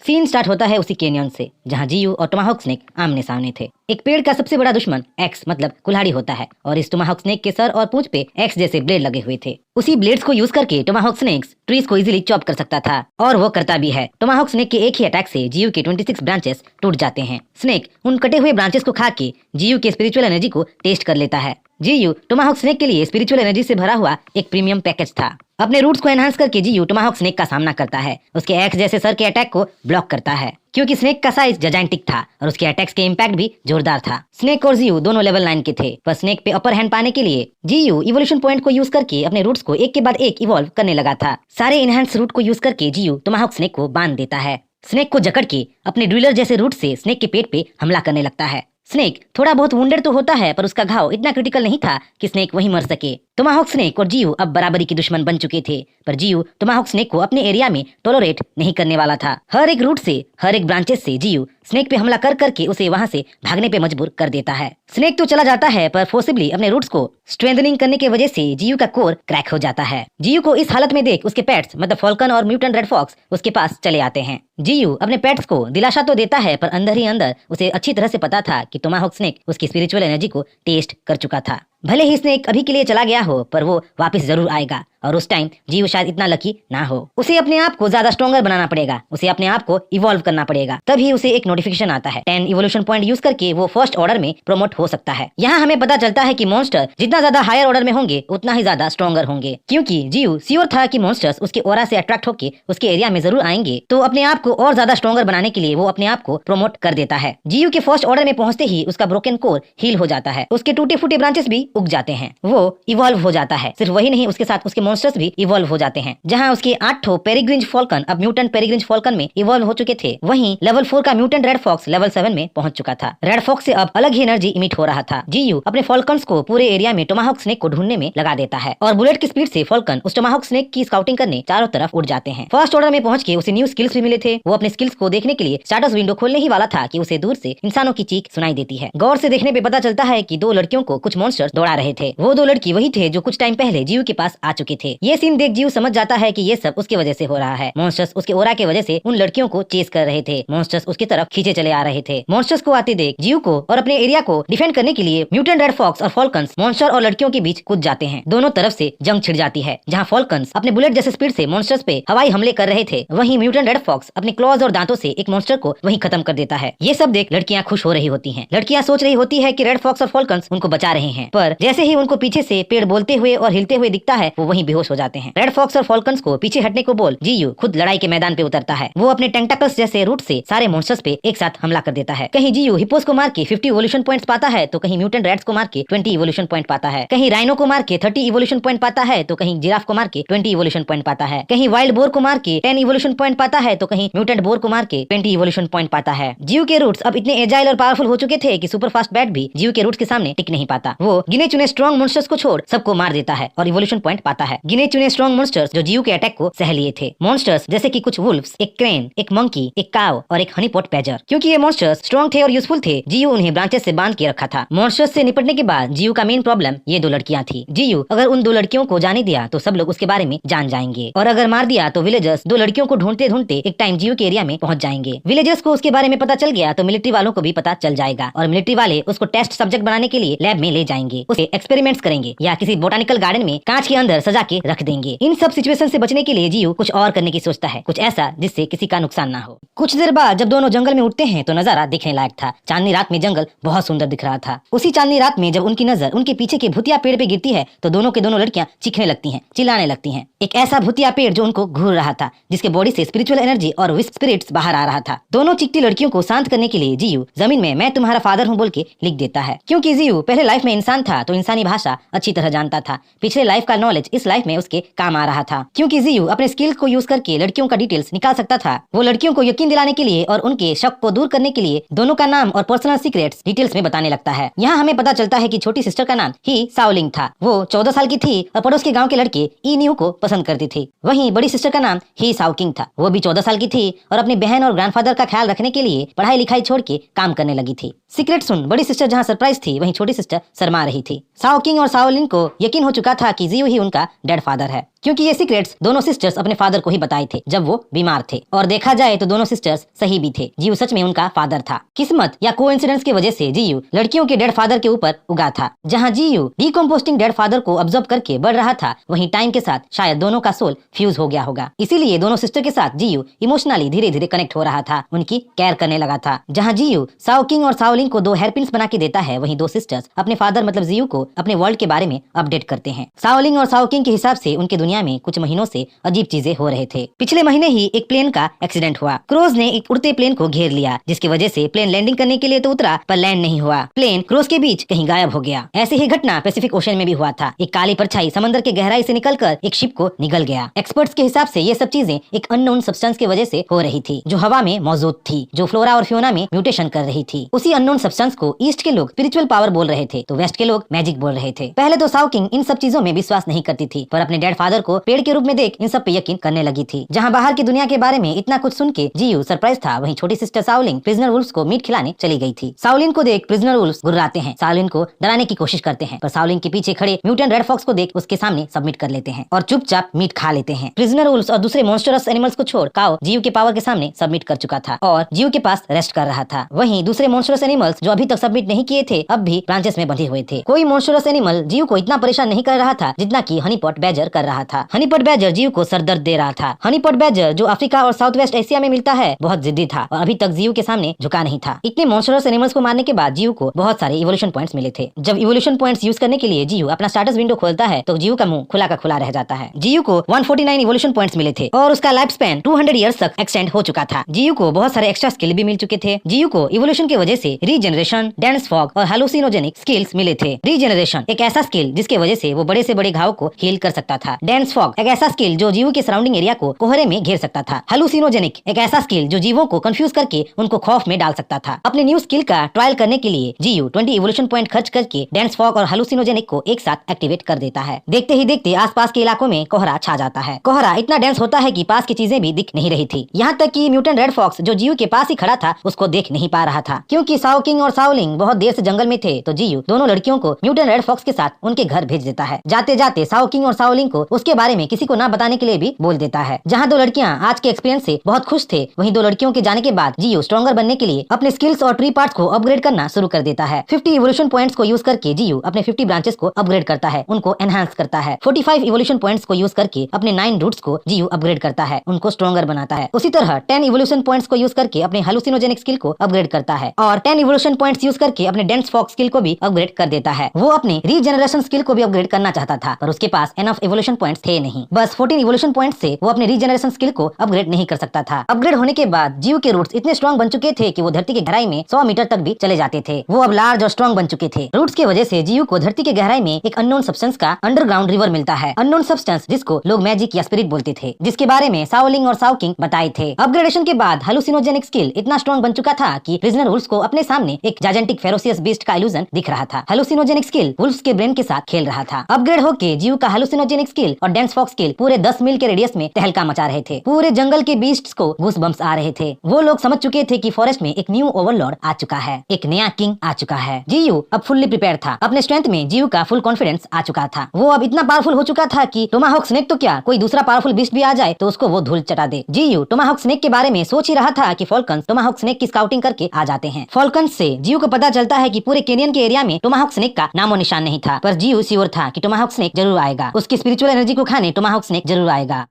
Scene start होता है उसी कैनियन से जहाँ जीयू और टोमाहॉक स्नेक आमने सामने थे। एक पेड़ का सबसे बड़ा दुश्मन एक्स मतलब कुल्हाड़ी होता है और इस टोमाहॉक स्नेक के सर और पूंछ पे एक्स जैसे ब्लेड लगे हुए थे। उसी ब्लेड्स को यूज करके टोमाहॉक स्नेक ट्रीज को इजीली चॉप कर सकता था और वो करता भी है। टोमाहॉक स्नेक के एक ही अटैक से जीयू के 26 ब्रांचेस टूट जाते हैं। स्नेक उन कटे हुए ब्रांचेस को खा के जीयू के स्पिरिचुअल एनर्जी को टेस्ट कर लेता है। जीयू टोमाहॉक स्नेक के लिए स्पिरिचुअल एनर्जी से भरा हुआ एक प्रीमियम पैकेज था। अपने रूट्स को एनहांस करके जीयू टोमाहॉक स्नेक का सामना करता है। उसके एक्स जैसे सर के अटैक को ब्लॉक करता है क्योंकि स्नेक का साइज जायंटिक था और उसके अटैक्स के इम्पैक्ट भी जोरदार था। स्नेक और जीयू दोनों लेवल 9 के थे, पर स्नेक पे अपर हैंड पाने के लिए जीयू इवोल्यूशन पॉइंट को यूज करके अपने रूट्स को एक के बाद एक इवॉल्व करने लगा था। सारे इनहेंस रूट को यूज करके जीयू टोमाहॉक स्नेक को बांध देता है। स्नेक को जकड़ के अपने ड्रिलर जैसे रूट से स्नेक के पेट पे हमला करने लगता है। स्नेक थोड़ा बहुत वुंडेड तो होता है, पर उसका घाव इतना क्रिटिकल नहीं था कि स्नेक वहीं मर सके। टोमाहॉक स्नेक और जीयू अब बराबरी के दुश्मन बन चुके थे, पर जीयू टोमाहॉक स्नेक को अपने एरिया में टॉलरेट नहीं करने वाला था। हर एक रूट से, हर एक ब्रांचेस से जीयू स्नेक पे हमला कर करके उसे वहां से भागने पे मजबूर कर देता है। स्नेक तो चला जाता है, पर फोर्सिबली अपने रूट्स को स्ट्रेंथनिंग करने की वजह से जीयू का कोर क्रैक हो जाता है। जीयू को इस हालत में देख उसके पेट्स मतलब फॉल्कन और म्यूटेंट रेड फॉक्स उसके पास चले आते हैं। जीयू अपने पेट्स को दिलासा तो देता है, पर अंदर ही अंदर उसे अच्छी तरह से पता था कि टोमाहॉक स्नेक उसकी स्पिरिचुअल एनर्जी को टेस्ट कर चुका था। भले ही स्नेक अभी के लिए चला गया हो, पर वो वापस जरूर आएगा और उस टाइम जीयू शायद इतना लकी ना हो। उसे अपने आप को ज्यादा स्ट्रॉन्गर बनाना पड़ेगा, उसे अपने आप को इवॉल्व करना पड़ेगा। तभी उसे एक नोटिफिकेशन आता है 10 इवोल्यूशन पॉइंट यूज करके वो फर्स्ट ऑर्डर में प्रमोट हो सकता है। यहाँ हमें पता चलता है कि मॉन्स्टर जितना ज्यादा हायर ऑर्डर में होंगे उतना ही ज्यादा स्ट्रॉन्गर होंगे, क्योंकि जीयू श्योर था कि मॉन्स्टर्स उसके ऑरा से अट्रैक्ट होकर उसके एरिया में जरूर आएंगे, तो अपने आप को और ज्यादा स्ट्रॉन्गर बनाने के लिए वो अपने आप को प्रमोट कर देता है। जीयू के फर्स्ट ऑर्डर में पहुंचते ही उसका ब्रोकन कोर हील हो जाता है, उसके टूटे फूटे ब्रांचेस भी उग जाते हैं, वो इवॉल्व हो जाता है। सिर्फ वही नहीं, उसके साथ उसके मॉन्स्टर्स भी इवॉल्व हो जाते हैं। जहां उसके 8 पेरिग्रिंज फॉल्कन अब म्यूटेंट पेरिग्रिंज फॉल्कन में इवॉल्व हो चुके थे, वहीं लेवल 4 का म्यूटेंट रेड फॉक्स लेवल 7 में पहुंच चुका था। रेड फॉक्स से अब अलग ही एनर्जी इमिट हो रहा था। जीयू अपने फॉल्कन्स को पूरे एरिया में टोमाहॉक स्नेक को ढूंढने में लगा देता है और बुलेट की स्पीड से फॉल्कन उस टोमाहॉक स्नेक की स्काउटिंग करने चारों तरफ उड़ जाते हैं। फर्स्ट ऑर्डर में पहुंच के उसे न्यू स्किल्स भी मिले थे। वो अपने स्किल्स को देखने के लिए स्टाटस विंडो खोलने ही वाला था कि उसे दूर से इंसानों की चीख सुनाई देती है। गौर से देखने पे पता चलता है कि 2 लड़कियों को कुछ मॉन्स्टर्स दौड़ा रहे थे। वो 2 लड़की वही थे जो कुछ टाइम पहले जीयू के पास आ चुके थे। ये सीन देख जीयू समझ जाता है कि ये सब उसके वजह से हो रहा है। मॉन्स्टर्स उसके ओरा के वजह से उन लड़कियों को चेस कर रहे थे। मॉन्स्टर्स उसकी तरफ खींचे चले आ रहे थे। मॉन्स्टर्स को आते देख जीयू को और अपने एरिया को डिफेंड करने के लिए म्यूटेंट रेड फॉक्स और फॉल्कन्स मॉन्स्टर और लड़कियों के बीच कूद जाते हैं। दोनों तरफ से जंग छिड़ जाती है। जहाँ फॉल्कन्स अपने बुलेट जैसे स्पीड से मॉन्स्टर्स पे हवाई हमले कर रहे थे, वहीं म्यूटेंट रेड फॉक्स अपने क्लॉज और दांतों से एक मॉन्स्टर को वहीं खत्म कर देता है। ये सब देख लड़कियां खुश हो रही होती हैं। लड़कियां सोच रही होती है कि रेड फॉक्स और फॉल्कन्स उनको बचा रहे हैं, पर जैसे ही उनको पीछे से पेड़ बोलते हुए और हिलते हुए दिखता है, वो वहीं बेहोश हो जाते हैं। रेड फॉक्स और फॉल्कन्स को पीछे हटने को बोल जीयू खुद लड़ाई के मैदान पे उतरता है। वो अपने टेंटाकल्स जैसे रूट से सारे मॉन्स्टर्स पे एक साथ हमला कर देता है। कहीं जीयू हिप्पोस को मार के 50 इवोल्यूशन पॉइंट्स पाता है, तो कहीं म्यूटेंट रैट्स को मार के 20 इवोल्यूशन पॉइंट पाता है। कहीं राइनो को मार के 30 इवोल्यूशन पॉइंट पाता है, तो कहीं जिराफ को मार के 20 इवोल्यूशन पॉइंट पाता है। कहीं वाइल्ड बोर को मार के 10 इवोल्यूशन पॉइंट पाता है, तो कहीं म्यूटेंट बोर को मार के 20 इवोल्यूशन पॉइंट पाता है। जीयू के रूट्स अब इतने एजाइल और पावरफुल हो चुके थे कि सुपर फास्ट बैट भी जीयू के रूट्स के सामने टिक नहीं पाता। वो गिने चुने स्ट्रॉन्ग मॉन्स्टर्स को छोड़ सबको मार देता है और इवोल्यूशन पॉइंट पाता है। गिने चुने स्ट्रॉन्ग मॉन्स्टर्स जो जीयू के अटैक को सह लिए थे। मॉन्स्टर्स जैसे कि कुछ वुल्फ्स, एक क्रेन, एक मंकी, एक काव और एक हनीपॉट पैजर। क्योंकि ये मॉन्स्टर्स स्ट्रॉन्ग थे और यूजफुल थे, जीयू उन्हें ब्रांचेस से बांध के रखा था। मॉन्स्टर्स से निपटने के बाद जीयू का मेन प्रॉब्लम ये 2 लड़कियां थी। जीयू अगर उन 2 लड़कियों को जाने दिया तो सब लोग उसके बारे में जान जाएंगे, और अगर मार दिया तो विलेजर्स 2 लड़कियों को ढूंढते ढूंढते एक टाइम जीयू के एरिया में पहुंच जाएंगे। विलेजर्स को उसके बारे में पता चल गया तो मिलिट्री वालों को भी पता चल जाएगा और मिलिट्री वाले उसको टेस्ट सब्जेक्ट बनाने के लिए लैब में ले जाएंगे, उसे एक्सपेरिमेंट्स करेंगे या किसी बोटानिकल गार्डन में कांच के अंदर सजा के रख देंगे। इन सब सिचुएशन से बचने के लिए जीयू कुछ और करने की सोचता है, कुछ ऐसा जिससे किसी का नुकसान ना हो। कुछ देर बाद जब दोनों जंगल में उठते हैं तो नजारा देखने लायक था। चांदनी रात में जंगल बहुत सुंदर दिख रहा था। उसी चांदनी रात में जब उनकी नजर उनके पीछे के भूतिया पेड़ पे गिरती है तो दोनों के दोनों लड़कियां चीखने लगती हैं, चिल्लाने लगती हैं। एक ऐसा भूतिया पेड़ जो उनको घूर रहा था, जिसके बॉडी से स्पिरिचुअल एनर्जी और विस्प स्पिरिट्स बाहर आ रहा था। दोनों चिकती लड़कियों को शांत करने के लिए जीयू जमीन में मैं तुम्हारा फादर हूँ बोल के लिख देता है। क्योंकि जीयू पहले लाइफ में इंसान था तो इंसानी भाषा अच्छी तरह जानता था। पिछले लाइफ का नॉलेज इस लाइफ में उसके काम आ रहा था। क्योंकि जीयू अपने स्किल को यूज करके लड़कियों का डिटेल्स निकाल सकता था। वो लड़कियों को यकीन दिलाने के लिए और उनके शक को दूर करने के लिए दोनों का नाम और पर्सनल सीक्रेट्स डिटेल्स में बताने लगता है। यहाँ हमें पता चलता है कि छोटी सिस्टर का नाम ही साओलिंग था। वो 14 साल की थी और पड़ोस के गांव के लड़के ई न्यू को पसंद करती थी। वहीं बड़ी सिस्टर का नाम ही साओकिंग था। वो भी 14 साल की थी और अपनी बहन और ग्रैंडफादर का ख्याल रखने के लिए पढ़ाई लिखाई छोड़ के काम करने लगी थी। सीक्रेट सुन बड़ी सिस्टर जहाँ सरप्राइज थी, वहीं छोटी सिस्टर शर्मा रही थी। साओकिंग और साओलिंग को यकीन हो चुका था कि जीयू ही उनका डेड फादर है। क्योंकि ये सीक्रेट्स दोनों सिस्टर्स अपने फादर को ही बताए थे जब वो बीमार थे। और देखा जाए तो दोनों सिस्टर्स सही भी थे, जीयू सच में उनका फादर था। किस्मत या कोइंसिडेंस की वजह से जीयू लड़कियों के डेड फादर के ऊपर उगा था। जहाँ जीयू डीकम्पोस्टिंग डेड फादर को ऑब्जर्व करके बढ़ रहा था, वहीं टाइम के साथ शायद दोनों का सोल फ्यूज हो गया होगा। इसीलिए दोनों सिस्टर के साथ जीयू इमोशनली धीरे धीरे कनेक्ट हो रहा था, उनकी केयर करने लगा था। जहाँ जीयू साओ किंग और साओलिंग को 2 हेयरपिन्स बना के देता है, वहीं 2 सिस्टर्स अपने फादर मतलब जीयू को अपने वर्ल्ड के बारे में अपडेट करते हैं। साओलिंग और साओ किंग के हिसाब से उनके दुनिया में कुछ महीनों से अजीब चीजें हो रहे थे। पिछले महीने ही एक प्लेन का एक्सीडेंट हुआ। क्रोज ने एक उड़ते प्लेन को घेर लिया, जिसकी वजह से प्लेन लैंडिंग करने के लिए तो उतरा पर लैंड नहीं हुआ। प्लेन क्रोज के बीच कहीं गायब हो गया। ऐसी ही घटना पैसिफिक ओशन में भी हुआ था। एक काली परछाई समंदर के गहराई से निकलकर एक शिप को निगल गया। एक्सपर्ट्स के हिसाब से ये सब चीजें एक अननोन सब्सटेंस की वजह से हो रही थी, जो हवा में मौजूद थी, जो फ्लोरा और फ्योना में म्यूटेशन कर रही थी। उसी अननोन सब्सटेंस को ईस्ट के लोग स्पिरिचुअल पावर बोल रहे थे, तो वेस्ट के लोग मैजिक बोल रहे थे। पहले तो साओ किंग इन सब चीजों में विश्वास नहीं करती थी, पर अपने डैड फादर को पेड़ के रूप में देख इन सब पे यकीन करने लगी थी। जहाँ बाहर की दुनिया के बारे में इतना कुछ सुन के जीयू सरप्राइज था, वहीं छोटी सिस्टर साओलिंग प्रिजनर वुल्फ्स को मीट खिलाने चली गई थी। साओलिन को देख प्रिजनर वुल्फ्स गुर्राते हैं, साओलिन को डराने की कोशिश करते हैं, पर साओलिन के पीछे खड़े म्यूटेंट रेड फॉक्स को देख उसके सामने सबमिट कर लेते हैं और चुपचाप मीट खा लेते हैं। प्रिजनर वुल्फ्स और दूसरे मॉन्स्टरस एनिमल्स को छोड़ काओ जीयू के पावर के सामने सबमिट कर चुका था और जीयू के पास रेस्ट कर रहा था। वहीं दूसरे मॉन्स्टरस एनिमल्स जो अभी तक सबमिट नहीं किए थे, अब भी ब्रांचेस में बंधे हुए थे। कोई मॉन्स्टरस एनिमल जीयू को इतना परेशान नहीं कर रहा था जितना कि हनीपॉट बैजर कर रहा था। हनीपॉट बैजर जीयू को सरदर्द दे रहा था। हनीपॉट बैजर जो अफ्रीका और साउथ वेस्ट एशिया में मिलता है, बहुत जिद्दी था और अभी तक जीयू के सामने झुका नहीं था। इतने मॉन्स्टरस एनिमल्स को मारने के बाद जीयू को बहुत सारे इवोल्यूशन पॉइंट्स मिले थे। जब इवोल्यूशन पॉइंट्स यूज करने के लिए जीयू अपना स्टेटस विंडो खोलता है, तो जीयू का मुंह खुला का खुला रह जाता है। जीयू को 149 इवोल्यूशन पॉइंट्स मिले थे और उसका लाइफ स्पैन 200 इयर्स तक एक्सटेंड हो चुका था। जीयू को बहुत सारे एक्स्ट्रा स्किल भी मिल चुके थे। जीयू को इवोल्यूशन की वजह से रीजनरेशन, डेंस फॉग और हालुसिनोजेनिक स्किल्स मिले थे। रीजनरेशन एक ऐसा स्किल जिसके वजह से वो बड़े से बड़े घाव को हील कर सकता था। डेंस फॉग एक ऐसा स्किल जो जीवों के सराउंडिंग एरिया को कोहरे में घेर सकता था। हालुसिनोजेनिक एक ऐसा स्किल जो जीवों को कंफ्यूज करके उनको खौफ में डाल सकता था। अपने न्यू स्किल का ट्रायल करने के लिए जीयू 20 इवोल्यूशन पॉइंट खर्च करके डेंस फॉग और हालुसिनोजेनिक को एक साथ एक्टिवेट कर देता है। देखते ही देखते आसपास के इलाकों में कोहरा छा जाता है। कोहरा इतना डेंस होता है कि पास की चीजें भी दिख नहीं रही थी। यहाँ तक कि म्यूटेंट रेड फॉक्स जो जीयू के पास ही खड़ा था, उसको देख नहीं पा रहा था। क्योंकि साओ किंग और साओलिंग बहुत देर से जंगल में थे, तो जीयू दोनों लड़कियों को म्यूटेंट रेड फॉक्स के साथ उनके घर भेज देता है। जाते जाते साओ किंग और साओलिंग को उसके बारे में किसी को ना बताने के लिए भी बोल देता है। जहाँ 2 लड़कियाँ आज के एक्सपीरियंस से बहुत खुश थे, वहीं 2 लड़कियों के जाने के बाद जीयू स्ट्रॉन्गर बनने के लिए अपने स्किल्स और ट्री पार्ट्स को अपग्रेड करना शुरू कर देता है। 50 इवोल्यूशन पॉइंट्स को यूज करके जीयू अपने 50 ब्रांचेस को अपग्रेड करता है, उनको एनहांस करता है। 45 इवोल्यूशन पॉइंट्स को यूज करके अपने 9 रूट्स को जीयू अपग्रेड करता है, उनको स्ट्रॉन्गर बनाता है। उसी तरह 10 इवोल्यूशन पॉइंट्स को यूज करके अपने हालुसिनोजेनिक स्किल को अपग्रेड करता है और 10 इवोल्यूशन पॉइंट्स यूज करके अपने डेंस फॉग स्किल को भी अपग्रेड कर देता है। वो अपने रीजनरेशन स्किल को भी अपग्रेड करना चाहता था, पर उसके पास एनफ इवोल्यूशन पॉइंट्स थे नहीं। बस 14 इवोल्यूशन पॉइंट्स से वो अपने रीजनरेशन स्किल को अपग्रेड नहीं कर सकता था। अपग्रेड होने के बाद जीयू के रूट्स इतने स्ट्रॉन्ग बन चुके थे कि वो धरती की गहराई में 100 मीटर तक भी चले जाते थे। वो अब लार्ज और स्ट्रॉन्ग बन चुके थे। रूट्स की वजह से जीयू को धरती के गहराई में एक अननोन सब्सटेंस का अंडरग्राउंड रिवर मिलता है। अननोन सब्सटेंस जिसको लोग मैजिक या स्पिरिट बोलते थे, जिसके बारे में साओलिंग और साओ किंग बताए थे। अपग्रेडेशन के बाद हालुसिनोजेनिक स्किल इतना स्ट्रॉन्ग बन चुका था कि प्रिजनर वुल्फ्स को अपने सामने एक जायंटिक फेरोसियस बीस्ट का इल्यूजन दिख रहा था। हालुसिनोजेनिक स्किल वुल्फ्स के ब्रेन के साथ खेल रहा था। अपग्रेड होके जीयू का हालुसिनोजेनिक स्किल और डेंस फॉग स्किल पूरे 10 मील के रेडियस में तहलका मचा रहे थे। पूरे जंगल के बीस्ट्स को गूस बम्प्स आ रहे थे। वो लोग समझ चुके थे कि फॉरेस्ट में एक न्यू ओवरलॉर्ड आ चुका है, एक नया किंग आ चुका है। जीयू अब फुल्ली प्रिपेयर था। अपने स्ट्रेंथ में जीयू का फुल कॉन्फिडेंस आ चुका था। वो अब इतना पावरफुल हो चुका था कि टोमाहॉक स्नेक तो क्या, कोई दूसरा पावरफुल बीस्ट भी आ जाए तो उसको वो धूल चटा दे। जीयू टोमाहॉक स्नेक के बारे में सोच ही रहा था कि फॉल्कन्स टोमाहॉक स्नेक की स्काउटिंग करके आ जाते हैं। फॉल्कन्स से जीयू को पता चलता है कि पूरे केनियन के एरिया में टोमाहॉक स्नेक का नामो निशान नहीं था, पर जीयू श्योर था कि टोमाहॉक स्नेक जरूर आएगा। उसकी स्पिरिचुअल एनर्जी को खाने टोमाहॉक स्नेक जरूर आएगा।